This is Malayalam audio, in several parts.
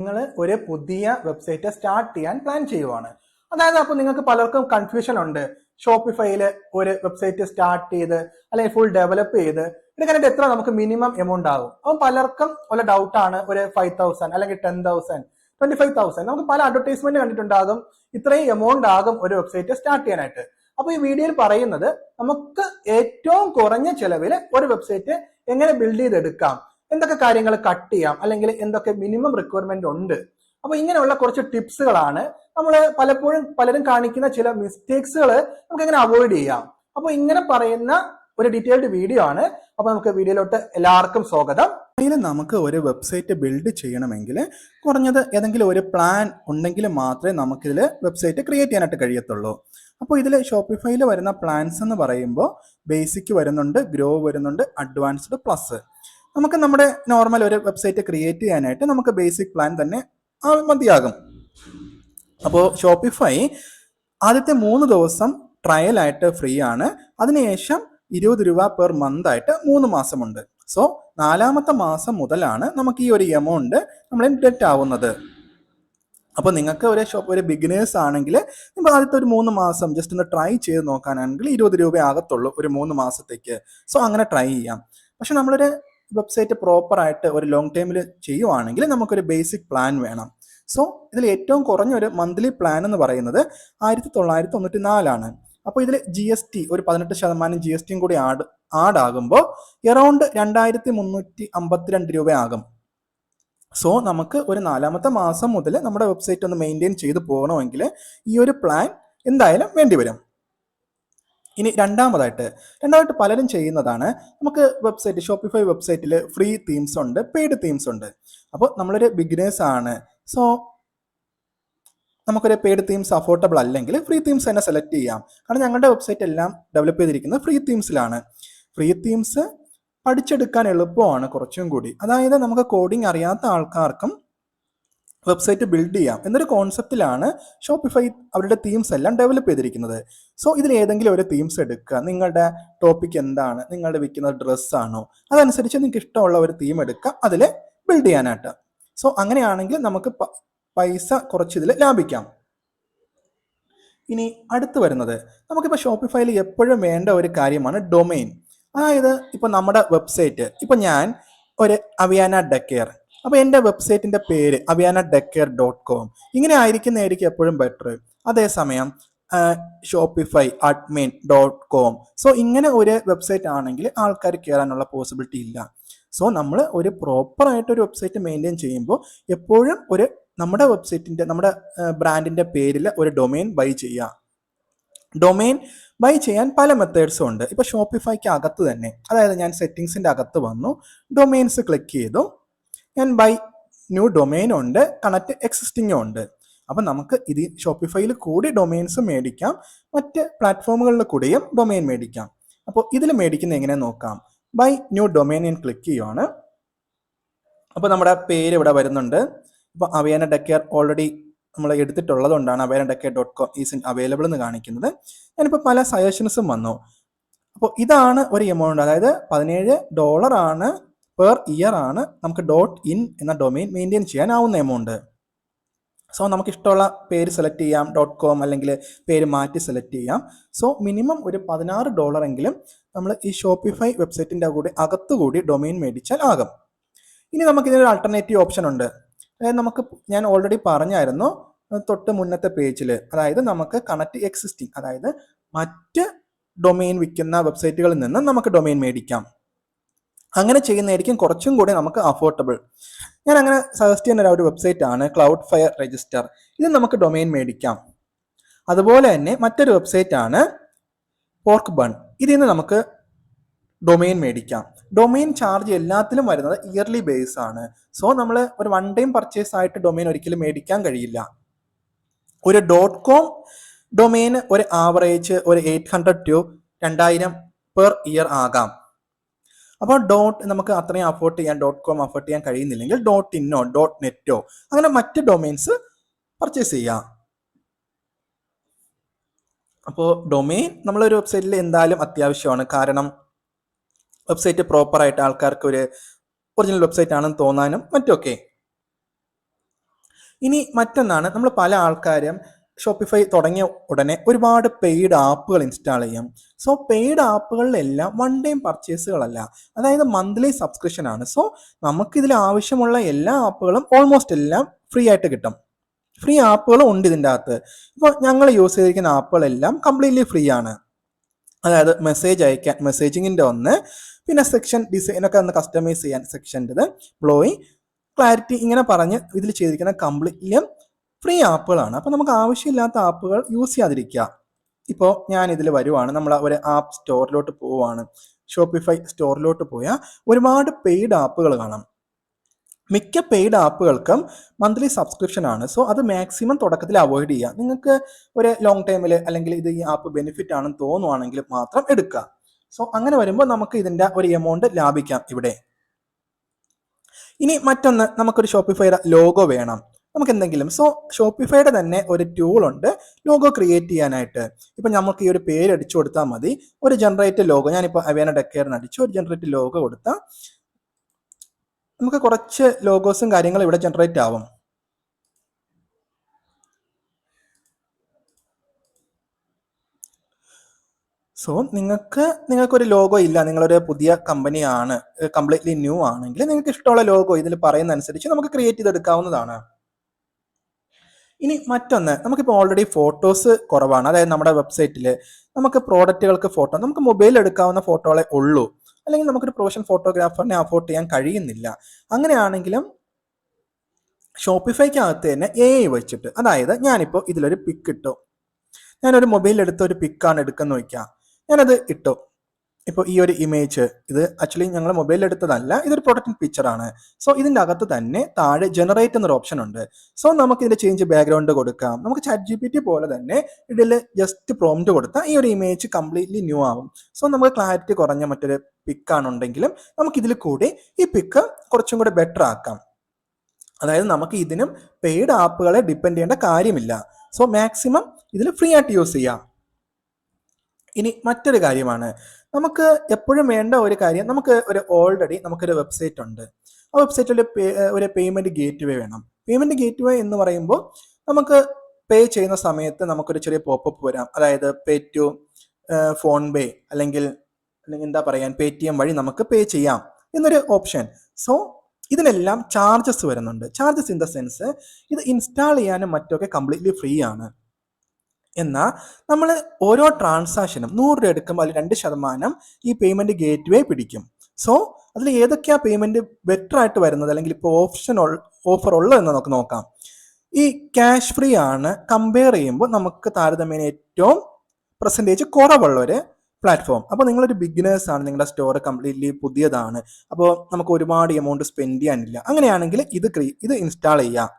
നിങ്ങൾ ഒരു പുതിയ വെബ്സൈറ്റ് സ്റ്റാർട്ട് ചെയ്യാൻ പ്ലാൻ ചെയ്യുവാണ്. അതായത് അപ്പോൾ നിങ്ങൾക്ക് പലർക്കും കൺഫ്യൂഷൻ ഉണ്ട്. ഷോപ്പിഫൈയിൽ ഒരു വെബ്സൈറ്റ് സ്റ്റാർട്ട് ചെയ്ത് അല്ലെങ്കിൽ ഫുൾ ഡെവലപ്പ് ചെയ്ത് എടുക്കാനായിട്ട് എത്ര നമുക്ക് മിനിമം എമൗണ്ട് ആകും? അപ്പം പലർക്കും ഉള്ള ഡൗട്ടാണ്. ഒരു 5,000 അല്ലെങ്കിൽ 10,000, 25,000 നമുക്ക് പല അഡ്വർടൈസ്മെന്റ് കണ്ടിട്ടുണ്ടാകും. ഇത്രയും എമൗണ്ട് ആകും ഒരു വെബ്സൈറ്റ് സ്റ്റാർട്ട് ചെയ്യാനായിട്ട്. അപ്പോൾ ഈ വീഡിയോയിൽ പറയുന്നത് നമുക്ക് ഏറ്റവും കുറഞ്ഞ ചെലവിൽ ഒരു വെബ്സൈറ്റ് എങ്ങനെ ബിൽഡ് ചെയ്തെടുക്കാം, എന്തൊക്കെ കാര്യങ്ങൾ കട്ട് ചെയ്യാം, അല്ലെങ്കിൽ എന്തൊക്കെ മിനിമം റിക്വയർമെന്റ് ഉണ്ട്. അപ്പൊ ഇങ്ങനെയുള്ള കുറച്ച് ടിപ്സുകളാണ്. നമ്മൾ പലപ്പോഴും പലരും കാണിക്കുന്ന ചില മിസ്റ്റേക്സുകൾ നമുക്ക് എങ്ങനെ അവോയ്ഡ് ചെയ്യാം. അപ്പൊ ഇങ്ങനെ പറയുന്ന ഒരു ഡീറ്റെയിൽഡ് വീഡിയോ ആണ്. അപ്പൊ നമുക്ക് വീഡിയോയിലോട്ട് എല്ലാവർക്കും സ്വാഗതം. ഇതിൽ നമുക്ക് ഒരു വെബ്സൈറ്റ് ബിൽഡ് ചെയ്യണമെങ്കിൽ കുറഞ്ഞത് ഏതെങ്കിലും ഒരു പ്ലാൻ ഉണ്ടെങ്കിൽ മാത്രമേ നമുക്കിതിൽ വെബ്സൈറ്റ് ക്രിയേറ്റ് ചെയ്യാനായിട്ട് കഴിയത്തുള്ളൂ. അപ്പോൾ ഇതിൽ ഷോപ്പിഫൈയിൽ വരുന്ന പ്ലാൻസ് എന്ന് പറയുമ്പോൾ ബേസിക് വരുന്നുണ്ട്, ഗ്രോ വരുന്നുണ്ട്, അഡ്വാൻസ്ഡ്, പ്ലസ്. നമുക്ക് നമ്മുടെ നോർമൽ ഒരു വെബ്സൈറ്റ് ക്രിയേറ്റ് ചെയ്യാനായിട്ട് നമുക്ക് ബേസിക് പ്ലാൻ തന്നെ മതിയാകും. അപ്പോൾ ഷോപ്പിഫൈ ആദ്യത്തെ 3 ദിവസം ട്രയൽ ആയിട്ട് ഫ്രീ ആണ്. അതിനുശേഷം 20 രൂപ പെർ മന്ത് ആയിട്ട് 3 മാസമുണ്ട്. സോ 4ാമത്തെ മാസം മുതലാണ് നമുക്ക് ഈ ഒരു എമൗണ്ട് നമ്മൾ ഡെറ്റ് ആവുന്നത്. അപ്പോൾ നിങ്ങൾക്ക് ഒരു ബിഗിനേഴ്സ് ആണെങ്കിൽ ഇപ്പോൾ ആദ്യത്തെ ഒരു 3 മാസം ജസ്റ്റ് ഒന്ന് ട്രൈ ചെയ്ത് നോക്കാനാണെങ്കിൽ 20 രൂപ ആകത്തുള്ളൂ ഒരു 3 മാസത്തേക്ക്. സോ അങ്ങനെ ട്രൈ ചെയ്യാം. പക്ഷെ നമ്മളൊരു വെബ്സൈറ്റ് പ്രോപ്പറായിട്ട് ഒരു ലോങ് ടൈമിൽ ചെയ്യുവാണെങ്കിൽ നമുക്കൊരു ബേസിക് പ്ലാൻ വേണം. സോ ഇതിൽ ഏറ്റവും കുറഞ്ഞ ഒരു മന്ത്ലി പ്ലാൻ എന്ന് പറയുന്നത് 1994 അപ്പോൾ ഇതിൽ GST ഒരു 18% GST കൂടി ആഡ് ആകുമ്പോൾ എറൗണ്ട് 2352 രൂപയാകും. സോ നമുക്ക് ഒരു 4ാമത്തെ മാസം മുതൽ നമ്മുടെ വെബ്സൈറ്റ് ഒന്ന് മെയിൻറ്റെയിൻ ചെയ്ത് പോകണമെങ്കിൽ ഈ ഒരു പ്ലാൻ എന്തായാലും വേണ്ടി വരും. ഇനി രണ്ടാമതായിട്ട് പലരും ചെയ്യുന്നതാണ്, നമുക്ക് വെബ്സൈറ്റ് ഷോപ്പിഫൈ വെബ്സൈറ്റിൽ ഫ്രീ തീംസ് ഉണ്ട്, പെയ്ഡ് തീംസ് ഉണ്ട്. അപ്പോൾ നമ്മളൊരു ബിഗിനേഴ്സ് ആണ്. സോ നമുക്കൊരു പെയ്ഡ് തീംസ് അഫോർഡബിൾ അല്ലെങ്കിൽ ഫ്രീ തീംസ് തന്നെ സെലക്ട് ചെയ്യാം. കാരണം ഞങ്ങളുടെ വെബ്സൈറ്റ് എല്ലാം ഡെവലപ്പ് ചെയ്തിരിക്കുന്നത് ഫ്രീ തീംസിലാണ്. ഫ്രീ തീംസ് പഠിച്ചെടുക്കാൻ എളുപ്പമാണ് കുറച്ചും കൂടി. അതായത് നമുക്ക് കോഡിങ് അറിയാത്ത ആൾക്കാർക്കും വെബ്സൈറ്റ് ബിൽഡ് ചെയ്യാം എന്നൊരു കോൺസെപ്റ്റിലാണ് ഷോപ്പിഫൈ അവരുടെ തീംസ് എല്ലാം ഡെവലപ്പ് ചെയ്തിരിക്കുന്നത്. സോ ഇതിൽ ഏതെങ്കിലും ഒരു തീംസ് എടുക്കുക. നിങ്ങളുടെ ടോപ്പിക് എന്താണ്, നിങ്ങളുടെ വിൽക്കുന്ന ഡ്രസ്സാണോ, അതനുസരിച്ച് നിങ്ങൾക്ക് ഇഷ്ടമുള്ള ഒരു തീം എടുക്കുക, അതിൽ ബിൽഡ് ചെയ്യാനായിട്ട്. സോ അങ്ങനെയാണെങ്കിൽ നമുക്ക് പൈസ കുറച്ച് ഇതിൽ ലാഭിക്കാം. ഇനി അടുത്ത് വരുന്നത് നമുക്കിപ്പോൾ ഷോപ്പിഫൈയിൽ എപ്പോഴും വേണ്ട ഒരു കാര്യമാണ് ഡൊമെയിൻ. അതായത് ഇപ്പോൾ നമ്മുടെ വെബ്സൈറ്റ്, ഇപ്പോൾ ഞാൻ ഒരു അവിയാന ഡെക്കെയർ, അപ്പോൾ എൻ്റെ വെബ്സൈറ്റിൻ്റെ പേര് avianadecker.com ഇങ്ങനെ ആയിരിക്കുന്നതായിരിക്കും എപ്പോഴും ബെറ്റർ. അതേസമയം shopify.admin.com സോ ഇങ്ങനെ ഒരു വെബ്സൈറ്റ് ആണെങ്കിൽ ആൾക്കാർ കയറാനുള്ള പോസിബിലിറ്റി ഇല്ല. സോ നമ്മൾ ഒരു പ്രോപ്പറായിട്ട് ഒരു വെബ്സൈറ്റ് മെയിൻറ്റെയിൻ ചെയ്യുമ്പോൾ എപ്പോഴും നമ്മുടെ വെബ്സൈറ്റിൻ്റെ നമ്മുടെ ബ്രാൻഡിൻ്റെ പേരിൽ ഒരു ഡൊമെയിൻ ബൈ ചെയ്യുക. ഡൊമെയിൻ ബൈ ചെയ്യാൻ പല മെത്തേഡ്സും ഉണ്ട്. ഇപ്പോൾ ഷോപ്പിഫൈക്ക് അകത്ത് തന്നെ, അതായത് ഞാൻ സെറ്റിങ്സിൻ്റെ അകത്ത് വന്നു, ഡൊമെയിൻസ് ക്ലിക്ക് ചെയ്തു, ഞാൻ ബൈ ന്യൂ ഡൊമെയിൻ ഉണ്ട്, കണക്ട് എക്സിസ്റ്റിംഗും ഉണ്ട്. അപ്പം നമുക്ക് ഇത് ഷോപ്പിഫൈയിൽ കൂടി ഡൊമെയിൻസ് മേടിക്കാം, മറ്റ് പ്ലാറ്റ്ഫോമുകളിൽ കൂടിയും ഡൊമെയിൻ മേടിക്കാം. അപ്പോൾ ഇതിൽ മേടിക്കുന്നത് എങ്ങനെ നോക്കാം. ബൈ ന്യൂ ഡൊമെയിൻ ഞാൻ ക്ലിക്ക് ചെയ്യുവാണ്. അപ്പോൾ നമ്മുടെ പേര് ഇവിടെ വരുന്നുണ്ട്. ഇപ്പോൾ അവിയാന ഡെക്കെയർ ഓൾറെഡി നമ്മൾ എടുത്തിട്ടുള്ളത് കൊണ്ടാണ് avianadecker.com ഈസ് അവൈലബിൾ എന്ന് കാണിക്കുന്നത്. ഞാനിപ്പോൾ പല സജഷൻസും വന്നു. അപ്പോൾ ഇതാണ് ഒരു എമൗണ്ട്, അതായത് $17 ആണ് പെർ ഇയർ ആണ് നമുക്ക് .in എന്ന ഡൊമെയിൻ മെയിൻറ്റെയിൻ ചെയ്യാനാവുന്ന എമൗണ്ട്. സോ നമുക്ക് ഇഷ്ടമുള്ള പേര് സെലക്ട് ചെയ്യാം, .com അല്ലെങ്കിൽ പേര് മാറ്റി സെലക്ട് ചെയ്യാം. സോ മിനിമം ഒരു $16 എങ്കിലും നമ്മൾ ഈ ഷോപ്പിഫൈ വെബ്സൈറ്റിൻ്റെ കൂടി അകത്തുകൂടി ഡൊമെയിൻ മേടിച്ചാൽ ആകും. ഇനി നമുക്കിതിനൊരു ആൾട്ടർനേറ്റീവ് ഓപ്ഷൻ ഉണ്ട്. അതായത് ഞാൻ ഓൾറെഡി പറഞ്ഞായിരുന്നു തൊട്ട് മുന്നത്തെ പേജിൽ, അതായത് നമുക്ക് കണക്ട് എക്സിസ്റ്റിംഗ്, അതായത് മറ്റ് ഡൊമെയിൻ വിൽക്കുന്ന വെബ്സൈറ്റുകളിൽ നിന്ന് നമുക്ക് ഡൊമെയിൻ മേടിക്കാം. അങ്ങനെ ചെയ്യുന്നതായിരിക്കും കുറച്ചും കൂടി നമുക്ക് അഫോർഡബിൾ. ഞാൻ അങ്ങനെ സജസ്റ്റ് ചെയ്യുന്ന ഒരു വെബ്സൈറ്റ് ആണ് Cloudflare രജിസ്റ്റർ. ഇത് നമുക്ക് ഡൊമെയിൻ മേടിക്കാം. അതുപോലെ തന്നെ മറ്റൊരു വെബ്സൈറ്റ് ആണ് Porkbun. ഇതിൽ നിന്ന് നമുക്ക് ഡൊമെയിൻ മേടിക്കാം. ഡൊമെയിൻ ചാർജ് എല്ലാത്തിലും വരുന്നത് ഇയർലി ബേസ് ആണ്. സോ നമ്മൾ ഒരു വൺ ടൈം പർച്ചേസ് ആയിട്ട് ഡൊമെയിൻ ഒരിക്കലും മേടിക്കാൻ കഴിയില്ല. ഒരു .com ഡൊമെയിൻ ഒരു ആവറേജ് ഒരു 800 to 2000 പെർ ഇയർ ആകാം. അപ്പോൾ നമുക്ക് അത്രയും അഫോർഡ് ചെയ്യാൻ .com അഫോർഡ് ചെയ്യാൻ കഴിയുന്നില്ലെങ്കിൽ .inോ .netോ അങ്ങനെ മറ്റ് ഡൊമെയിൻസ് പർച്ചേസ് ചെയ്യാം. അപ്പോൾ ഡൊമെയിൻ നമ്മളൊരു വെബ്സൈറ്റിൽ എന്തായാലും അത്യാവശ്യമാണ്. കാരണം വെബ്സൈറ്റ് പ്രോപ്പറായിട്ട് ആൾക്കാർക്ക് ഒരു ഒറിജിനൽ വെബ്സൈറ്റ് ആണെന്ന് തോന്നാനും മറ്റൊക്കെ. ഇനി മറ്റൊന്നാണ്, നമ്മൾ പല ആൾക്കാരും ഷോപ്പിഫൈ തുടങ്ങിയ ഉടനെ ഒരുപാട് പെയ്ഡ് ആപ്പുകൾ ഇൻസ്റ്റാൾ ചെയ്യും. സോ പെയ്ഡ് ആപ്പുകളിലെല്ലാം വൺ ടൈം പർച്ചേസുകളല്ല, അതായത് മന്ത്ലി സബ്സ്ക്രിപ്ഷൻ ആണ്. സോ നമുക്കിതിൽ ആവശ്യമുള്ള എല്ലാ ആപ്പുകളും ഓൾമോസ്റ്റ് എല്ലാം ഫ്രീ ആയിട്ട് കിട്ടും. ഫ്രീ ആപ്പുകളും ഉണ്ട് ഇതിൻ്റെ അകത്ത്. ഇപ്പോൾ ഞങ്ങൾ യൂസ് ചെയ്തിരിക്കുന്ന ആപ്പുകളെല്ലാം കംപ്ലീറ്റ്ലി ഫ്രീ ആണ്. അതായത് മെസ്സേജ് അയക്കാൻ മെസ്സേജിങ്ങിൻ്റെ ഒന്ന്, പിന്നെ സെക്ഷൻ ഡിസൈനൊക്കെ ഒന്ന് കസ്റ്റമൈസ് ചെയ്യാൻ സെക്ഷൻ്റെത്, ബ്ലോയിങ്, ക്ലാരിറ്റി, ഇങ്ങനെ പറഞ്ഞ് ഇതിൽ ചെയ്തിരിക്കുന്ന കംപ്ലീറ്റ്ലി ഫ്രീ ആപ്പുകളാണ്. അപ്പോൾ നമുക്ക് ആവശ്യമില്ലാത്ത ആപ്പുകൾ യൂസ് ചെയ്യാതിരിക്കുക. ഇപ്പോൾ ഞാൻ ഇതിൽ വരുവാണ്, നമ്മൾ ഒരു ആപ്പ് സ്റ്റോറിലോട്ട് പോവുകയാണ്. ഷോപ്പിഫൈ സ്റ്റോറിലോട്ട് പോയാൽ ഒരുപാട് പെയ്ഡ് ആപ്പുകൾ കാണാം. മിക്ക പെയ്ഡ് ആപ്പുകൾക്കും മന്ത്ലി സബ്സ്ക്രിപ്ഷൻ ആണ്. സോ അത് മാക്സിമം തുടക്കത്തിൽ അവോയ്ഡ് ചെയ്യുക. നിങ്ങൾക്ക് ഒരു ലോങ് ടൈമിൽ അല്ലെങ്കിൽ ഇത് ഈ ആപ്പ് ബെനിഫിറ്റ് ആണെന്ന് തോന്നുവാണെങ്കിൽ മാത്രം എടുക്കുക. സോ അങ്ങനെ വരുമ്പോൾ നമുക്ക് ഇതിൻ്റെ ഒരു എമൗണ്ട് ലാഭിക്കാം ഇവിടെ. ഇനി മറ്റൊന്ന്, നമുക്കൊരു ഷോപ്പിഫൈയുടെ ലോഗോ വേണം നമുക്ക് എന്തെങ്കിലും. സോ ഷോപ്പിഫൈയുടെ തന്നെ ഒരു ടൂൾ ഉണ്ട് ലോഗോ ക്രിയേറ്റ് ചെയ്യാനായിട്ട്. ഇപ്പം നമുക്ക് ഈ ഒരു പേര് അടിച്ചു കൊടുത്താൽ മതി, ഒരു ജനറേറ്റ് ലോഗോ. ഞാനിപ്പോൾ അവേന ഡെക്കേറിന് അടിച്ചു ഒരു ജനറേറ്റ് ലോഗോ കൊടുത്താൽ നമുക്ക് കുറച്ച് ലോഗോസും കാര്യങ്ങളും ഇവിടെ ജനറേറ്റ് ആവും. സോ നിങ്ങൾക്കൊരു ലോഗോ ഇല്ല, നിങ്ങളൊരു പുതിയ കമ്പനിയാണ്, കംപ്ലീറ്റ്ലി ന്യൂ ആണെങ്കിൽ നിങ്ങൾക്ക് ഇഷ്ടമുള്ള ലോഗോ ഇതിൽ പറയുന്ന അനുസരിച്ച് നമുക്ക് ക്രിയേറ്റ് ചെയ്തെടുക്കാവുന്നതാണ്. ഇനി മറ്റൊന്ന്, നമുക്കിപ്പോൾ ഓൾറെഡി ഫോട്ടോസ് കുറവാണ്. അതായത് നമ്മുടെ വെബ്സൈറ്റിൽ നമുക്ക് പ്രോഡക്റ്റുകൾക്ക് ഫോട്ടോ നമുക്ക് മൊബൈലിൽ എടുക്കാവുന്ന ഫോട്ടോകളെ ഉള്ളൂ, അല്ലെങ്കിൽ നമുക്കൊരു പ്രൊഫഷണൽ ഫോട്ടോഗ്രാഫറിനെ അഫോർഡ് ചെയ്യാൻ കഴിയുന്നില്ല. അങ്ങനെയാണെങ്കിലും ഷോപ്പിഫൈക്കകത്ത് തന്നെ AI വെച്ചിട്ട്, അതായത് ഞാനിപ്പോൾ ഇതിലൊരു പിക്ക് ഇട്ടു, ഞാനൊരു മൊബൈലിൽ എടുത്ത ഒരു പിക്കാണ് എടുക്കുന്നത് വയ്ക്കുക, ഞാനത് ഇട്ടു. ഇപ്പോൾ ഈ ഒരു ഇമേജ്, ഇത് ആക്ച്വലി ഞങ്ങൾ മൊബൈലിൽ എടുത്തതല്ല, ഇതൊരു പ്രൊഡക്റ്റ് പിക്ചറാണ്. സോ ഇതിൻ്റെ അകത്ത് തന്നെ താഴെ ജനറേറ്റ് എന്നൊരു ഓപ്ഷൻ ഉണ്ട്. സോ നമുക്ക് ഇതിൻ്റെ ചേഞ്ച് ബാക്ക്ഗ്രൗണ്ട് കൊടുക്കാം. നമുക്ക് ChatGPT പോലെ തന്നെ ഇതിൽ ജസ്റ്റ് പ്രോംപ്റ്റ് കൊടുത്താൽ ഈ ഒരു ഇമേജ് കംപ്ലീറ്റ്ലി ന്യൂ ആവും. സോ നമുക്ക് ക്ലാരിറ്റി കുറഞ്ഞ മറ്റൊരു പിക്കാണുണ്ടെങ്കിലും നമുക്കിതിൽ കൂടി ഈ പിക്ക് കുറച്ചും കൂടി ബെറ്റർ ആക്കാം. അതായത് നമുക്ക് ഇതിനും പെയ്ഡ് ആപ്പുകളെ ഡിപ്പെൻഡ് ചെയ്യേണ്ട കാര്യമില്ല. സോ മാക്സിമം ഇതിൽ ഫ്രീ ആയിട്ട് യൂസ് ചെയ്യാം. ഇനി മറ്റൊരു കാര്യമാണ്, നമുക്ക് എപ്പോഴും വേണ്ട ഒരു കാര്യം, നമുക്ക് ഓൾറെഡി നമുക്കൊരു വെബ്സൈറ്റ് ഉണ്ട്. ആ വെബ്സൈറ്റിൽ ഒരു പേയ്മെൻറ്റ് ഗേറ്റ് വേ വേണം. പേയ്മെൻറ്റ് ഗേറ്റ് വേ എന്ന് പറയുമ്പോൾ നമുക്ക് പേ ചെയ്യുന്ന സമയത്ത് നമുക്കൊരു ചെറിയ പോപ്പപ്പ് വരാം. അതായത് പേ ടു ഫോൺ പേ അല്ലെങ്കിൽ എന്താ പറയാൻ പേടിഎം വഴി നമുക്ക് പേ ചെയ്യാം എന്നൊരു ഓപ്ഷൻ. സോ ഇതിനെല്ലാം ചാർജസ് വരുന്നുണ്ട്. ചാർജസ് ഇൻ ദ സെൻസ് ഇത് ഇൻസ്റ്റാൾ ചെയ്യാനും മറ്റൊക്കെ കംപ്ലീറ്റ്ലി ഫ്രീ ആണ്. എന്നാൽ നമ്മൾ ഓരോ ട്രാൻസാക്ഷനും 100 രൂപ എടുക്കുമ്പോൾ അതിൽ 2% ഈ പേയ്മെൻറ്റ് ഗേറ്റ് വേ പിടിക്കും. സോ അതിൽ ഏതൊക്കെയാണ് പേയ്മെൻറ്റ് ബെറ്റർ ആയിട്ട് വരുന്നത്, അല്ലെങ്കിൽ ഇപ്പോൾ ഓഫർ ഉള്ളതെന്ന് നമുക്ക് നോക്കാം. ഈ ക്യാഷ് ഫ്രീ ആണ് കമ്പയർ ചെയ്യുമ്പോൾ നമുക്ക് താരതമ്യേന ഏറ്റവും പെർസെൻറ്റേജ് കുറവുള്ള ഒരു പ്ലാറ്റ്ഫോം. അപ്പോൾ നിങ്ങളൊരു ബിഗിനേഴ്സ് ആണ്, നിങ്ങളുടെ സ്റ്റോർ കംപ്ലീറ്റ്ലി പുതിയതാണ്, അപ്പോൾ നമുക്ക് ഒരുപാട് എമൗണ്ട് സ്പെൻഡ് ചെയ്യാനില്ല, അങ്ങനെയാണെങ്കിൽ ഇത് ഇൻസ്റ്റാൾ ചെയ്യാം.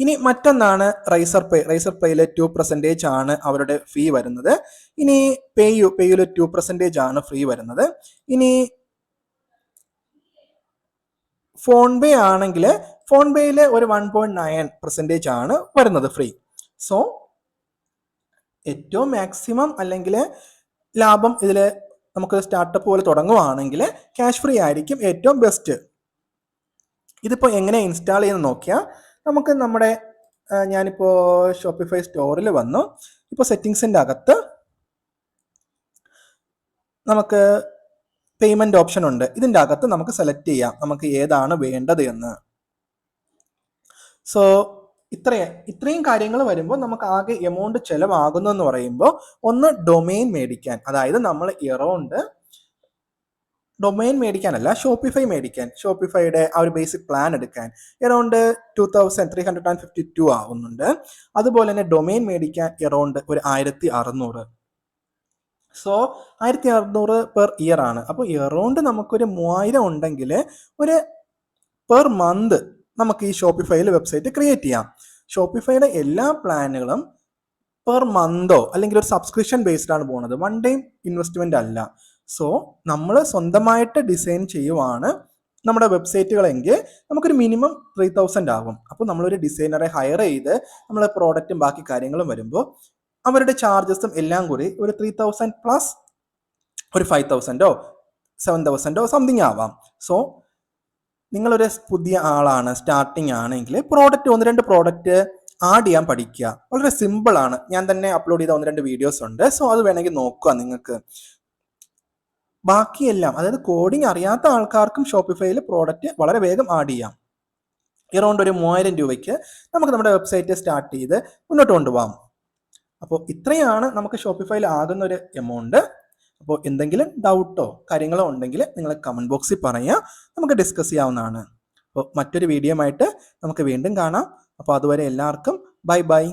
ഇനി മറ്റൊന്നാണ് റൈസർ പേ. റൈസർ പേയിൽ 2% ആണ് അവരുടെ ഫീ വരുന്നത്. ഇനി പേയിൽ 2% ആണ് ഫ്രീ വരുന്നത്. ഇനി ഫോൺ പേ ആണെങ്കിൽ ഫോൺ പേയിൽ ഒരു 1.9% ആണ് വരുന്നത് ഫ്രീ. സോ ഏറ്റവും മാക്സിമം അല്ലെങ്കിൽ ലാഭം ഇതിൽ നമുക്ക് സ്റ്റാർട്ടപ്പ് പോലെ തുടങ്ങുവാണെങ്കിൽ ക്യാഷ് ഫ്രീ ആയിരിക്കും ഏറ്റവും ബെസ്റ്റ്. ഇതിപ്പോൾ എങ്ങനെ ഇൻസ്റ്റാൾ ചെയ്യുന്നത് നോക്കിയാൽ നമുക്ക് ഞാനിപ്പോൾ ഷോപ്പിഫൈ സ്റ്റോറിൽ വന്നു. ഇപ്പോൾ സെറ്റിങ്സിൻ്റെ അകത്ത് നമുക്ക് പേയ്മെൻറ്റ് ഓപ്ഷൻ ഉണ്ട്. ഇതിൻ്റെ അകത്ത് നമുക്ക് സെലക്ട് ചെയ്യാം നമുക്ക് ഏതാണ് വേണ്ടത് എന്ന്. സോ ഇത്രയും കാര്യങ്ങൾ വരുമ്പോൾ നമുക്ക് ആകെ എമൗണ്ട് ചിലവാകുന്നു എന്ന് പറയുമ്പോൾ, ഒന്ന് ഡൊമെയിൻ മേടിക്കാൻ, അതായത് നമ്മൾ എറൗണ്ട് ഡൊമെയിൻ മേടിക്കാനല്ല, ഷോപ്പിഫൈ മേടിക്കാൻ, ഷോപ്പിഫൈയുടെ ആ ഒരു ബേസിക് പ്ലാൻ എടുക്കാൻ എറൗണ്ട് 2352 ആവുന്നുണ്ട്. അതുപോലെ തന്നെ ഡൊമെയിൻ മേടിക്കാൻ എറൗണ്ട് ഒരു 1600. സോ 1600 പെർ ഇയർ ആണ്. അപ്പോൾ എറൗണ്ട് നമുക്കൊരു 3000 ഉണ്ടെങ്കിൽ ഒരു പെർ മന്ത് നമുക്ക് ഈ ഷോപ്പിഫൈയിൽ വെബ്സൈറ്റ് ക്രിയേറ്റ് ചെയ്യാം. ഷോപ്പിഫൈയുടെ എല്ലാ പ്ലാനുകളും പെർ മന്തോ അല്ലെങ്കിൽ ഒരു സബ്സ്ക്രിപ്ഷൻ ബേസ്ഡ് ആണ് പോകുന്നത്, വൺ ടൈം ഇൻവെസ്റ്റ്മെന്റ് അല്ല. സോ നമ്മൾ സ്വന്തമായിട്ട് ഡിസൈൻ ചെയ്യുവാണ് നമ്മുടെ വെബ്സൈറ്റുകളെങ്കിൽ നമുക്കൊരു മിനിമം 3000 ആകും. അപ്പോൾ നമ്മളൊരു ഡിസൈനറെ ഹയർ ചെയ്ത് നമ്മൾ പ്രോഡക്റ്റും ബാക്കി കാര്യങ്ങളും വരുമ്പോൾ അവരുടെ ചാർജസും എല്ലാം കൂടി ഒരു 3000 പ്ലസ് ഒരു 5000 7,000 സംതിങ് ആവാം. സോ നിങ്ങളൊരു പുതിയ ആളാണ്, സ്റ്റാർട്ടിങ് ആണെങ്കിൽ പ്രോഡക്റ്റ് 1-2 പ്രോഡക്റ്റ് ആഡ് ചെയ്യാൻ പഠിക്കുക. വളരെ സിമ്പിൾ ആണ്. ഞാൻ തന്നെ അപ്ലോഡ് ചെയ്ത 1-2 വീഡിയോസ് ഉണ്ട്. സോ അത് വേണമെങ്കിൽ നോക്കുക നിങ്ങൾക്ക്. ബാക്കിയെല്ലാം, അതായത് കോഡിങ് അറിയാത്ത ആൾക്കാർക്കും ഷോപ്പിഫൈയിൽ പ്രോഡക്റ്റ് വളരെ വേഗം ആഡ് ചെയ്യാം. അറൗണ്ട് ഒരു 3000 രൂപയ്ക്ക് നമുക്ക് നമ്മുടെ വെബ്സൈറ്റ് സ്റ്റാർട്ട് ചെയ്ത് മുന്നോട്ട് കൊണ്ടുപോകാം. അപ്പോൾ ഇത്രയാണ് നമുക്ക് ഷോപ്പിഫൈയിൽ ആകുന്ന ഒരു എമൗണ്ട്. അപ്പോൾ എന്തെങ്കിലും ഡൗട്ടോ കാര്യങ്ങളോ ഉണ്ടെങ്കിൽ നിങ്ങൾ കമൻറ്റ് ബോക്സിൽ പറയുക, നമുക്ക് ഡിസ്കസ് ചെയ്യാവുന്നതാണ്. അപ്പോൾ മറ്റൊരു വീഡിയോ ആയിട്ട് നമുക്ക് വീണ്ടും കാണാം. അപ്പോൾ അതുവരെ എല്ലാവർക്കും ബൈ ബൈ.